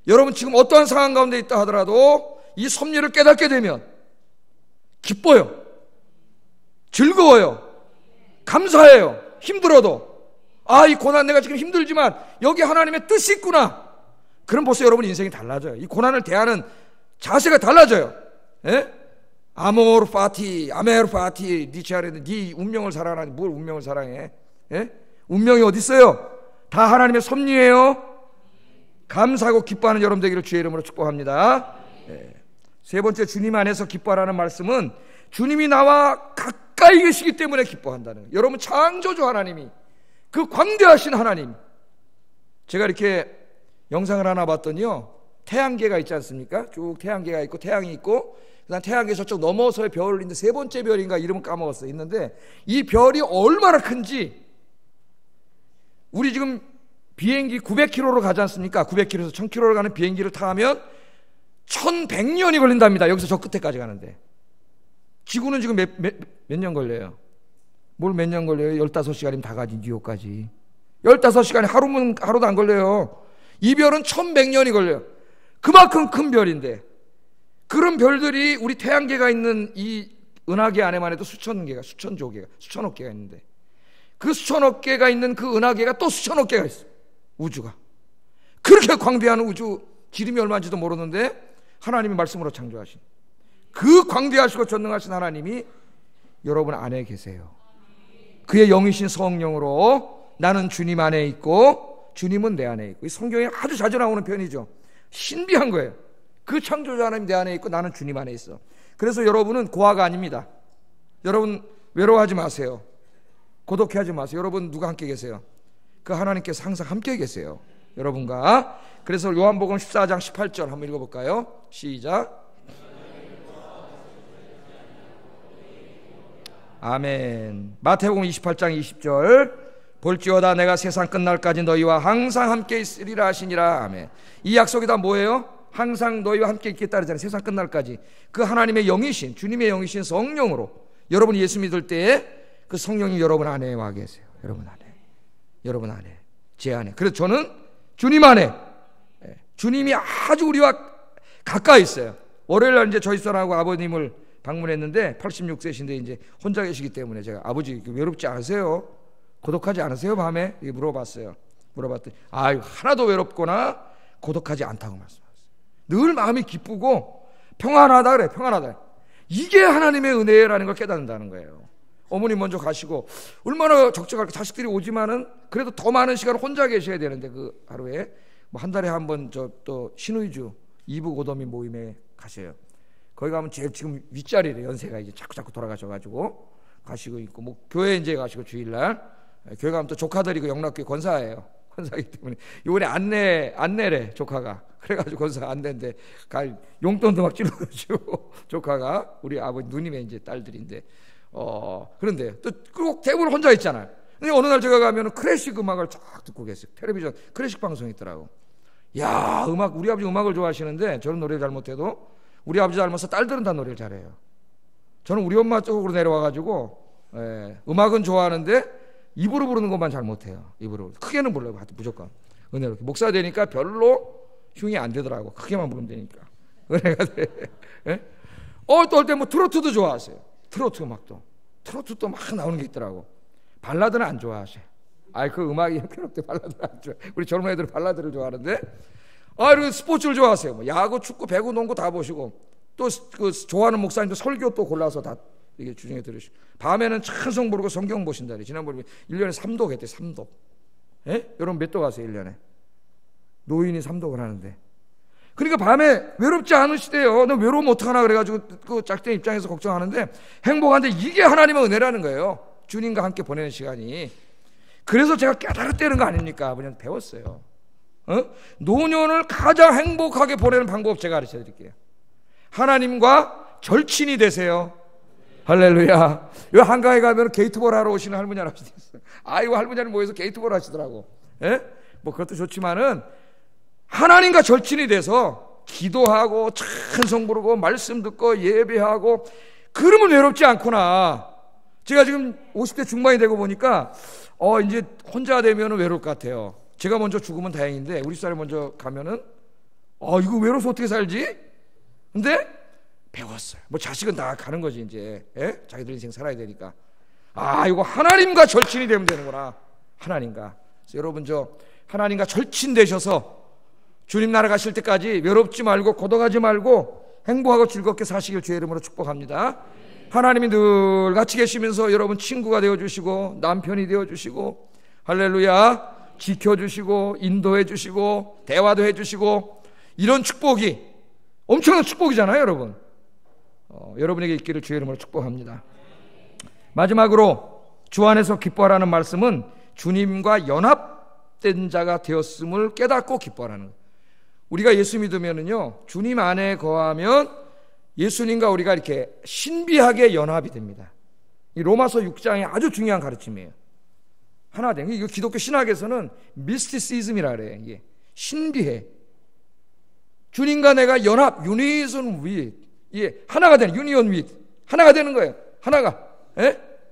여러분 지금 어떠한 상황 가운데 있다 하더라도 이 섭리를 깨닫게 되면 기뻐요, 즐거워요, 감사해요. 힘들어도 이 고난 내가 지금 힘들지만 여기 하나님의 뜻이 있구나. 그럼 벌써 여러분 인생이 달라져요. 이 고난을 대하는 자세가 달라져요. 예? 아모르 파티, 아메르 파티, 니체아레는 네 운명을 사랑하니 뭘 운명을 사랑해? 예? 운명이 어디 있어요? 다 하나님의 섭리예요. 감사하고 기뻐하는 여러분 되기를 주의 이름으로 축복합니다. 예. 세 번째, 주님 안에서 기뻐하라는 말씀은 주님이 나와 가까이 계시기 때문에 기뻐한다는 거예요. 여러분 창조주 하나님이, 그 광대하신 하나님, 제가 이렇게 영상을 하나 봤더니요, 태양계가 있지 않습니까? 쭉 태양계가 있고 태양이 있고 그다음 태양계 저쪽 넘어서의 별이 있는데 세 번째 별인가 이름은 까먹었어요. 있는데 이 별이 얼마나 큰지, 우리 지금 비행기 900km로 가지 않습니까? 900km에서 1000km를 가는 비행기를 타면 1100년이 걸린답니다. 여기서 저 끝에까지 가는데 지구는 지금 몇 년 걸려요? 뭘 몇 년 걸려요? 15시간이면 다 가지. 뉴욕까지 15시간이 하루도 안 걸려요. 이 별은 1100년이 걸려요. 그만큼 큰 별인데, 그런 별들이 우리 태양계가 있는 이 은하계 안에만 해도 수천 개가, 수천조 개가, 수천억 개가 있는데, 그 수천억 개가 있는 그 은하계가 또 수천억 개가 있어요. 우주가 그렇게 광대한 우주, 지름이 얼마인지도 모르는데 하나님이 말씀으로 창조하신 그 광대하시고 전능하신 하나님이 여러분 안에 계세요. 그의 영이신 성령으로 나는 주님 안에 있고 주님은 내 안에 있고, 이 성경에 아주 자주 나오는 표현이죠. 신비한 거예요. 그 창조자 하나님 내 안에 있고 나는 주님 안에 있어. 그래서 여러분은 고아가 아닙니다. 여러분 외로워하지 마세요. 고독해하지 마세요. 여러분 누가 함께 계세요? 그 하나님께서 항상 함께 계세요, 여러분과. 그래서 요한복음 14장 18절 한번 읽어볼까요? 시작. 아멘. 마태복음 28장 20절. 볼지어다 내가 세상 끝날까지 너희와 항상 함께 있으리라 하시니라. 아멘. 이 약속이 다 뭐예요? 항상 너희와 함께 있겠다 그러잖아요. 세상 끝날까지. 그 하나님의 영이신, 주님의 영이신 성령으로 여러분이 예수 믿을 때에 그 성령이 여러분 안에 와 계세요. 여러분 안에, 여러분 안에, 제 안에. 그래서 저는 주님 안에, 주님이 아주 우리와 가까이 있어요. 월요일 날 이제 저희 딸하고 아버님을 방문했는데 86세신데 이제 혼자 계시기 때문에 제가 아버지 외롭지 않으세요? 고독하지 않으세요? 밤에? 이렇게 물어봤어요. 물어봤더니 하나도 외롭거나 고독하지 않다고 말씀하셨어요. 늘 마음이 기쁘고 평안하다 그래. 평안하다. 이게 하나님의 은혜라는 걸 깨닫는다는 거예요. 어머니 먼저 가시고 얼마나 적적할까. 자식들이 오지만은 그래도 더 많은 시간을 혼자 계셔야 되는데, 그 하루에 뭐 한 달에 한 번 저 또 신의주 이부 고도민 모임에 가셔요. 거기 가면 제일 지금 윗자리래. 연세가 이제 자꾸 돌아가셔가지고 가시고 있고, 뭐 교회 이제 가시고 주일날 교회 가면 또 조카들이 그 영락교회 권사예요. 권사이기 때문에 이번에 안내래 조카가. 그래가지고 권사 안내인데 갈 용돈도 막 찔러주고 조카가 우리 아버지 누님의 이제 딸들인데 그런데 또 꼭 대부분 혼자 있잖아요. 근데 어느 날 제가 가면 클래식 음악을 쫙 듣고 계세요. 텔레비전 클래식 방송이 있더라고. 야, 음악, 우리 아버지 음악을 좋아하시는데 저는 노래를 잘 못해도 우리 아버지 닮아서 딸들은 다 노래를 잘해요. 저는 우리 엄마 쪽으로 내려와가지고 음악은 좋아하는데 입으로 부르는 것만 잘 못해요. 입으로 크게는 불러요. 무조건 은혜롭게. 목사 되니까 별로 흉이 안 되더라고. 크게만 부르면 되니까 은혜가 돼. 또 올 때 뭐 트로트도 좋아하세요. 트로트 음악도, 트로트도 막 나오는 게 있더라고. 발라드는 안 좋아하세요. 그 음악이 형편없대. 발라드는 안 좋아. 우리 젊은 애들은 발라드를 좋아하는데, 그리고 스포츠를 좋아하세요. 뭐 야구, 축구, 배구, 농구 다 보시고, 또 그 좋아하는 목사님도 설교 또 골라서 다 이게 주중에 들으시고, 밤에는 찬송 부르고 성경 보신다니. 지난번에 1년에 3독 했대. 3독. 여러분 몇 독 하세요? 1년에 노인이 3독을 하는데. 그러니까 밤에 외롭지 않으시대요. 너 외로우면 어떡하나 그래가지고 그 짝대 입장에서 걱정하는데, 행복한데 이게 하나님의 은혜라는 거예요. 주님과 함께 보내는 시간이. 그래서 제가 깨달았다는 거 아닙니까? 아버지한테 배웠어요. 노년을 가장 행복하게 보내는 방법 제가 가르쳐 드릴게요. 하나님과 절친이 되세요. 할렐루야. 요 한가에 가면 게이트볼 하러 오시는 할머니 할아버지 있어요. 아이고 할머니는 모여서 게이트볼 하시더라고. 예? 뭐 그것도 좋지만은 하나님과 절친이 돼서 기도하고 찬송 부르고 말씀 듣고 예배하고 그러면 외롭지 않구나. 제가 지금 50대 중반이 되고 보니까 이제 혼자 되면 외로울 것 같아요. 제가 먼저 죽으면 다행인데 우리 집사람이 먼저 가면은 이거 외로워서 어떻게 살지? 근데 배웠어요. 뭐 자식은 다 가는 거지 이제. 예? 자기들 인생 살아야 되니까. 이거 하나님과 절친이 되면 되는구나. 하나님과. 그래서 여러분 하나님과 절친 되셔서 주님 나라 가실 때까지 외롭지 말고 고독하지 말고 행복하고 즐겁게 사시길 주의 이름으로 축복합니다. 하나님이 늘 같이 계시면서 여러분 친구가 되어주시고 남편이 되어주시고 할렐루야 지켜주시고 인도해주시고 대화도 해주시고 이런 축복이 엄청난 축복이잖아요 여러분. 여러분에게 있기를 주의 이름으로 축복합니다. 마지막으로 주 안에서 기뻐하라는 말씀은 주님과 연합된 자가 되었음을 깨닫고 기뻐하라는 거예요. 우리가 예수 믿으면은요 주님 안에 거하면 예수님과 우리가 이렇게 신비하게 연합이 됩니다. 이 로마서 6장의 아주 중요한 가르침이에요. 하나 된 이거 기독교 신학에서는 미스티시즘이라 그래요. 이게 신비해. 주님과 내가 연합, 유니온 윗, 하나가 되는 유니온 윗, 하나가 되는 거예요. 하나가,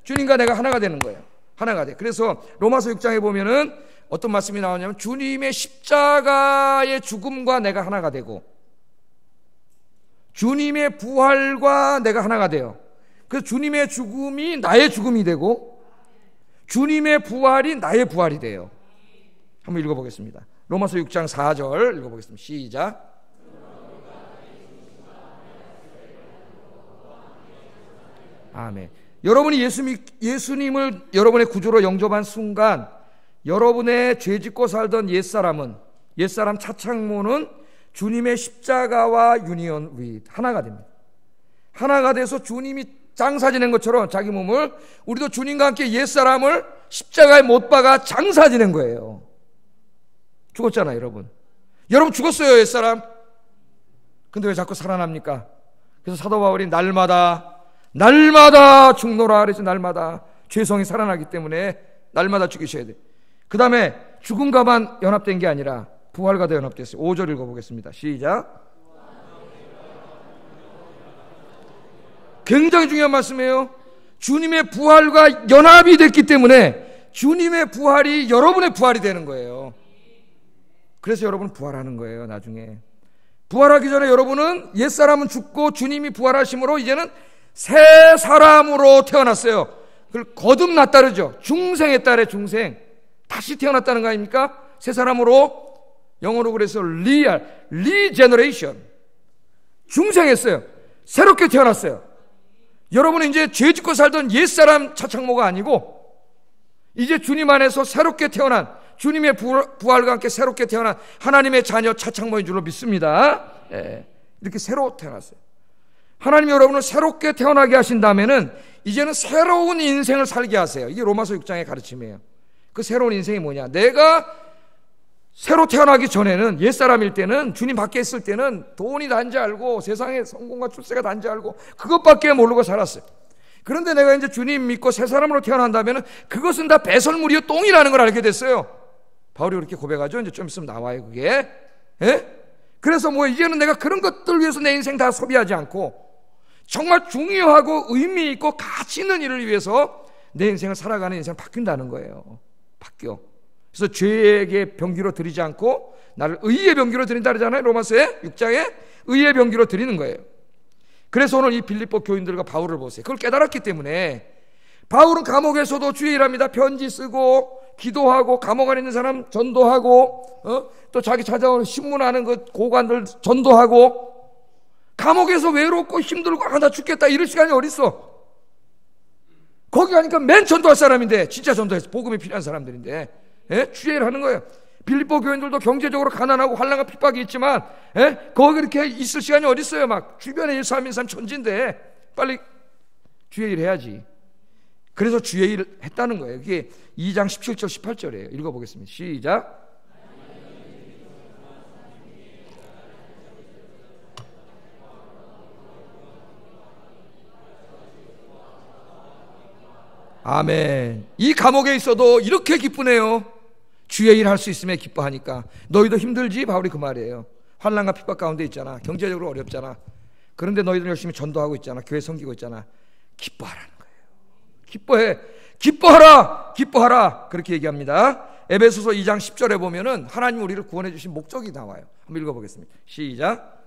주님과 내가 하나가 되는 거예요. 하나가 돼. 그래서 로마서 6장에 보면은 어떤 말씀이 나오냐면 주님의 십자가의 죽음과 내가 하나가 되고 주님의 부활과 내가 하나가 돼요. 그래서 주님의 죽음이 나의 죽음이 되고 주님의 부활이 나의 부활이 돼요. 한번 읽어보겠습니다. 로마서 6장 4절 읽어보겠습니다. 시작. 아멘. 여러분이 예수님을 여러분의 구주로 영접한 순간 여러분의 죄짓고 살던 옛사람 차창모는 주님의 십자가와 유니온 윗 하나가 됩니다. 하나가 돼서 주님이 장사 지낸 것처럼 자기 몸을 우리도 주님과 함께 옛사람을 십자가에 못 박아 장사 지낸 거예요. 죽었잖아요 여러분. 여러분 죽었어요 옛사람. 근데 왜 자꾸 살아납니까? 그래서 사도 바울이 날마다 죽노라 그래서 날마다 죄성이 살아나기 때문에 날마다 죽이셔야 돼. 그 다음에 죽음과만 연합된 게 아니라 부활과도 연합됐어요. 5절 읽어보겠습니다. 시작. 굉장히 중요한 말씀이에요. 주님의 부활과 연합이 됐기 때문에 주님의 부활이 여러분의 부활이 되는 거예요. 그래서 여러분은 부활하는 거예요. 나중에 부활하기 전에 여러분은 옛사람은 죽고 주님이 부활하심으로 이제는 새 사람으로 태어났어요. 그걸 거듭났다 그러죠. 중생에 따라 중생 다시 태어났다는 거 아닙니까? 새 사람으로 영어로 그래서 리제너레이션 중생했어요. 새롭게 태어났어요. 여러분은 이제 죄 짓고 살던 옛사람 차창모가 아니고 이제 주님 안에서 새롭게 태어난 주님의 부활과 함께 새롭게 태어난 하나님의 자녀 차창모인 줄로 믿습니다. 이렇게 새로 태어났어요. 하나님이 여러분을 새롭게 태어나게 하신다면은 이제는 새로운 인생을 살게 하세요. 이게 로마서 6장의 가르침이에요. 그 새로운 인생이 뭐냐? 내가 새로 태어나기 전에는 옛사람일 때는 주님 밖에 있을 때는 돈이 단지 알고 세상의 성공과 출세가 단지 알고 그것밖에 모르고 살았어요. 그런데 내가 이제 주님 믿고 새 사람으로 태어난다면 그것은 다 배설물이요 똥이라는 걸 알게 됐어요. 바울이 그렇게 고백하죠. 이제 좀 있으면 나와요 그게. 그래서 이제는 내가 그런 것들 위해서 내 인생 다 소비하지 않고 정말 중요하고 의미 있고 가치 있는 일을 위해서 내 인생을 살아가는 인생을 바뀐다는 거예요. 바뀌어. 그래서 죄에게 병기로 드리지 않고 나를 의의 병기로 드린다 그러잖아요. 로마서에 6장에 의의 병기로 드리는 거예요. 그래서 오늘 이 빌립보 교인들과 바울을 보세요. 그걸 깨달았기 때문에 바울은 감옥에서도 주의 일합니다. 편지 쓰고 기도하고 감옥 안에 있는 사람 전도하고 또 자기 찾아오는 신문하는 그 고관들 전도하고 감옥에서 외롭고 힘들고 나 죽겠다 이럴 시간이 어딨어. 거기 가니까 맨 전도할 사람인데 진짜 전도해서 복음이 필요한 사람들인데 주의 일 하는 거예요. 빌립보 교인들도 경제적으로 가난하고 환난과 핍박이 있지만 거기 이렇게 있을 시간이 어딨어요. 막 주변에 일삼인 사람 천지인데 빨리 주의 일 해야지. 그래서 주의 일을 했다는 거예요. 이게 2장 17절 18절이에요. 읽어보겠습니다. 시작. 아멘. 이 감옥에 있어도 이렇게 기쁘네요. 주의 일 할 수 있으면 기뻐하니까. 너희도 힘들지? 바울이 그 말이에요. 환난과 핍박 가운데 있잖아. 경제적으로 어렵잖아. 그런데 너희들 열심히 전도하고 있잖아. 교회 섬기고 있잖아. 기뻐하라는 거예요. 기뻐해. 기뻐하라. 기뻐하라. 그렇게 얘기합니다. 에베소서 2장 10절에 보면은 하나님 우리를 구원해 주신 목적이 나와요. 한번 읽어보겠습니다. 시작.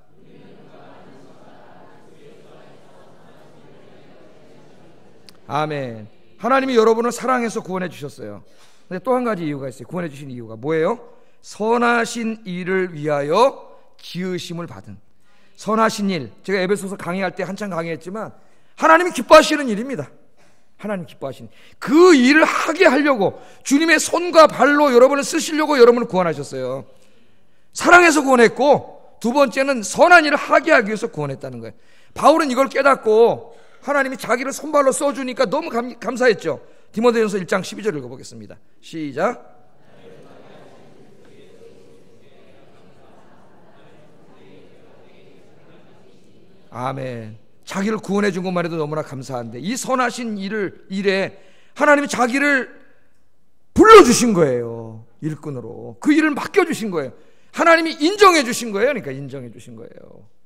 아멘. 하나님이 여러분을 사랑해서 구원해 주셨어요. 근데 또 한 가지 이유가 있어요. 구원해 주신 이유가 뭐예요? 선하신 일을 위하여 지으심을 받은. 선하신 일, 제가 에베소서 강의할 때 한참 강의했지만 하나님이 기뻐하시는 일입니다. 하나님 기뻐하시는 그 일을 하게 하려고 주님의 손과 발로 여러분을 쓰시려고 여러분을 구원하셨어요. 사랑해서 구원했고, 두 번째는 선한 일을 하게 하기 위해서 구원했다는 거예요. 바울은 이걸 깨닫고 하나님이 자기를 손발로 써주니까 너무 감사했죠. 디모데전서 1장 12절 읽어보겠습니다. 시작. 아멘. 자기를 구원해 준 것만 해도 너무나 감사한데, 이 선하신 일에 하나님이 자기를 불러주신 거예요. 일꾼으로 그 일을 맡겨주신 거예요. 하나님이 인정해 주신 거예요. 그러니까 인정해 주신 거예요.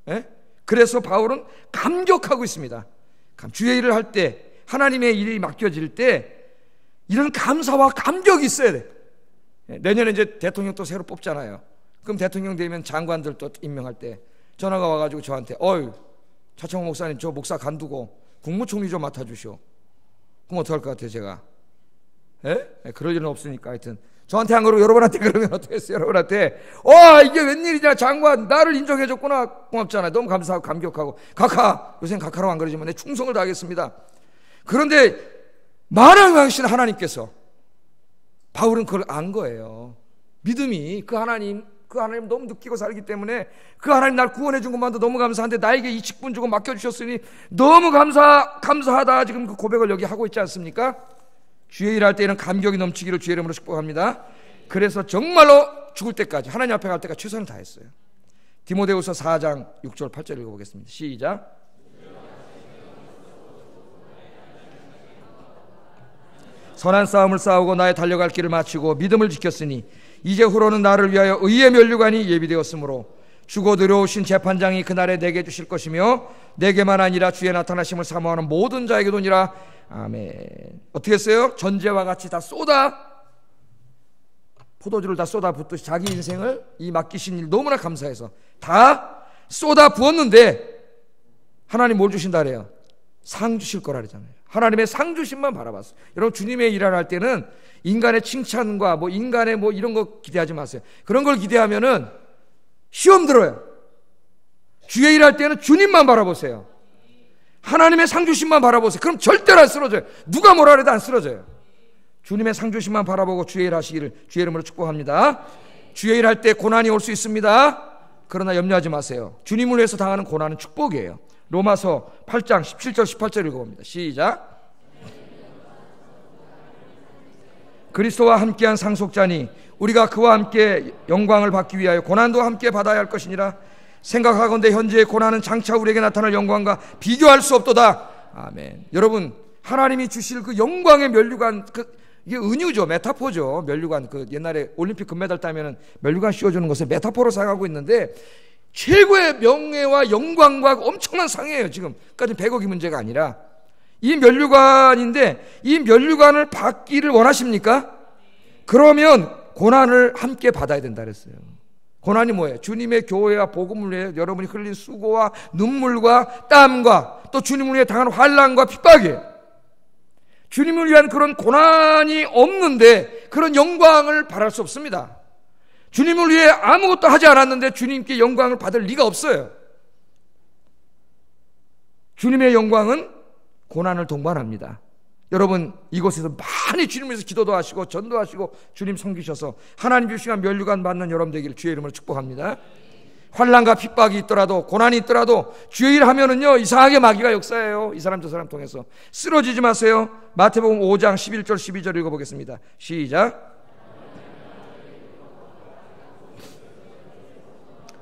예? 그래서 바울은 감격하고 있습니다. 주의 일을 할 때, 하나님의 일이 맡겨질 때 이런 감사와 감격이 있어야 돼. 내년에 이제 대통령 또 새로 뽑잖아요. 그럼 대통령 되면 장관들 또 임명할 때 전화가 와가지고 저한테, 차창호 목사님 저 목사 간두고 국무총리 좀 맡아주시오. 그럼 어떡할 것 같아요 제가? 예? 그럴 일은 없으니까. 하여튼 저한테 한 거로 여러분한테 그러면 어떻겠어요? 여러분한테 이게 웬일이냐, 장관 나를 인정해줬구나, 고맙잖아요. 너무 감사하고 감격하고, 각하, 요새는 각하라고 안 그러지만 내 충성을 다하겠습니다. 그런데 만왕왕신 하나님께서, 바울은 그걸 안 거예요. 믿음이 그 하나님 너무 느끼고 살기 때문에, 그 하나님 날 구원해 준 것만도 너무 감사한데 나에게 이 직분 주고 맡겨주셨으니 너무 감사하다, 지금 그 고백을 여기 하고 있지 않습니까? 주의 일할 때에는 감격이 넘치기를 주의 이름으로 축복합니다. 그래서 정말로 죽을 때까지, 하나님 앞에 갈 때까지 최선을 다했어요. 디모데후서 4장 6절 8절 읽어보겠습니다. 시작. 선한 싸움을 싸우고 나의 달려갈 길을 마치고 믿음을 지켰으니 이제 후로는 나를 위하여 의의 면류관이 예비되었으므로 주고 들여오신 재판장이 그날에 내게 주실 것이며 내게만 아니라 주의 나타나심을 사모하는 모든 자에게도니라. 아멘. 어떻게 했어요? 전제와 같이 다 포도주를 다 쏟아 붓듯이 자기 인생을 이 맡기신 일 너무나 감사해서 다 쏟아 부었는데, 하나님 뭘 주신다 그래요? 상 주실 거라 그러잖아요. 하나님의 상 주심만 바라봤어요. 여러분, 주님의 일을 할 때는 인간의 칭찬과 인간의 이런 거 기대하지 마세요. 그런 걸 기대하면은 시험 들어요. 주의 일 할 때는 주님만 바라보세요. 하나님의 상 주심만 바라보세요. 그럼 절대로 안 쓰러져요. 누가 뭐라 해도 안 쓰러져요. 주님의 상 주심만 바라보고 주의 일 하시기를 주의 이름으로 축복합니다. 주의 일 할 때 고난이 올 수 있습니다. 그러나 염려하지 마세요. 주님을 위해서 당하는 고난은 축복이에요. 로마서 8장 17절 18절 읽어봅니다. 시작. 그리스도와 함께한 상속자니 우리가 그와 함께 영광을 받기 위하여 고난도 함께 받아야 할 것이니라. 생각하건대 현재의 고난은 장차 우리에게 나타날 영광과 비교할 수 없도다. 아멘. 여러분, 하나님이 주실 그 영광의 면류관, 이게 은유죠, 메타포죠. 면류관, 옛날에 올림픽 금메달 따면은 면류관 씌워주는 것을 메타포로 사용하고 있는데, 최고의 명예와 영광과 엄청난 상이에요. 지금까지 100억이 문제가 아니라 이 면류관인데, 이 면류관을 받기를 원하십니까? 그러면 고난을 함께 받아야 된다 그랬어요. 고난이 뭐예요? 주님의 교회와 복음을 위해 여러분이 흘린 수고와 눈물과 땀과 또 주님을 위해 당한 환난과 핍박이에요. 주님을 위한 그런 고난이 없는데 그런 영광을 바랄 수 없습니다. 주님을 위해 아무것도 하지 않았는데 주님께 영광을 받을 리가 없어요. 주님의 영광은 고난을 동반합니다. 여러분, 이곳에서 많이 주님을 위해서 기도도 하시고 전도하시고 주님 섬기셔서 하나님 주시는 면류관 받는 여러분 되기를 주의 이름으로 축복합니다. 환난과 핍박이 있더라도, 고난이 있더라도 주의 일 하면은요, 이상하게 마귀가 역사해요. 이 사람 저 사람 통해서. 쓰러지지 마세요. 마태복음 5장 11절 12절 읽어보겠습니다. 시작.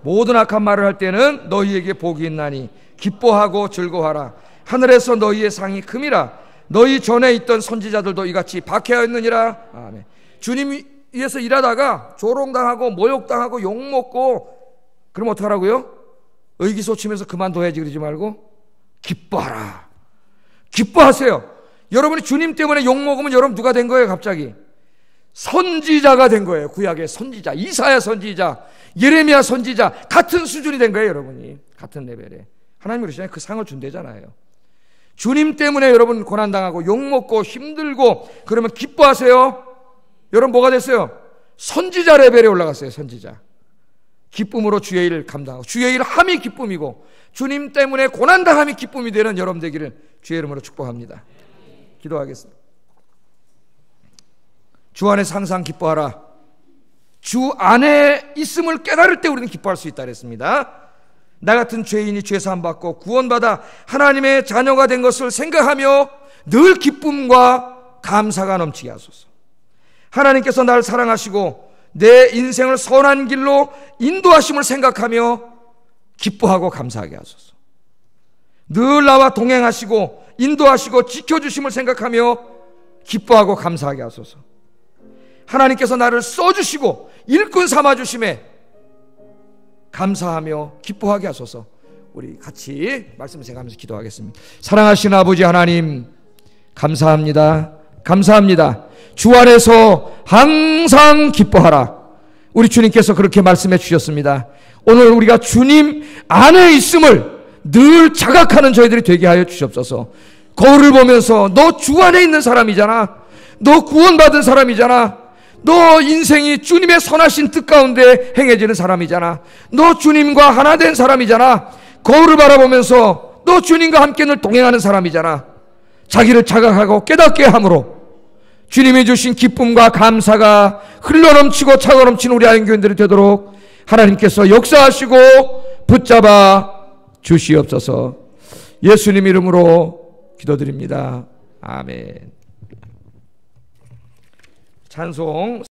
모든 악한 말을 할 때는 너희에게 복이 있나니 기뻐하고 즐거워하라. 하늘에서 너희의 상이 큼이라. 너희 전에 있던 선지자들도 이같이 박해하였느니라. 아멘. 주님 위해서 일하다가 조롱당하고 모욕당하고 욕먹고 그럼 어떡하라고요? 의기소침해서 그만둬야지 그러지 말고 기뻐하라. 기뻐하세요. 여러분이 주님 때문에 욕먹으면 여러분 누가 된 거예요? 갑자기 선지자가 된 거예요. 구약의 선지자, 이사야 선지자, 예레미야 선지자, 같은 수준이 된 거예요. 여러분이 같은 레벨에. 하나님이 그러시잖아요. 그 상을 준대잖아요. 주님 때문에 여러분 고난당하고 욕먹고 힘들고 그러면 기뻐하세요. 여러분 뭐가 됐어요? 선지자 레벨에 올라갔어요. 선지자. 기쁨으로 주의 일 감당하고, 주의 일 함이 기쁨이고 주님 때문에 고난당함이 기쁨이 되는 여러분 되기를 주의 이름으로 축복합니다. 기도하겠습니다. 주 안에서 항상 기뻐하라. 주 안에 있음을 깨달을 때 우리는 기뻐할 수 있다 그랬습니다. 나 같은 죄인이 죄사함 받고 구원받아 하나님의 자녀가 된 것을 생각하며 늘 기쁨과 감사가 넘치게 하소서. 하나님께서 나를 사랑하시고 내 인생을 선한 길로 인도하심을 생각하며 기뻐하고 감사하게 하소서. 늘 나와 동행하시고 인도하시고 지켜주심을 생각하며 기뻐하고 감사하게 하소서. 하나님께서 나를 써주시고 일꾼 삼아주심에 감사하며 기뻐하게 하소서. 우리 같이 말씀 생각하면서 기도하겠습니다. 사랑하시는 아버지 하나님, 감사합니다. 감사합니다. 주 안에서 항상 기뻐하라. 우리 주님께서 그렇게 말씀해 주셨습니다. 오늘 우리가 주님 안에 있음을 늘 자각하는 저희들이 되게 하여 주시옵소서. 거울을 보면서 너 주 안에 있는 사람이잖아. 너 구원받은 사람이잖아. 너 인생이 주님의 선하신 뜻 가운데 행해지는 사람이잖아. 너 주님과 하나 된 사람이잖아. 거울을 바라보면서 너 주님과 함께 늘 동행하는 사람이잖아. 자기를 자각하고 깨닫게 함으로 주님이 주신 기쁨과 감사가 흘러넘치고 차고넘치는 우리 아인교인들이 되도록 하나님께서 역사하시고 붙잡아 주시옵소서. 예수님 이름으로 기도드립니다. 아멘. 찬송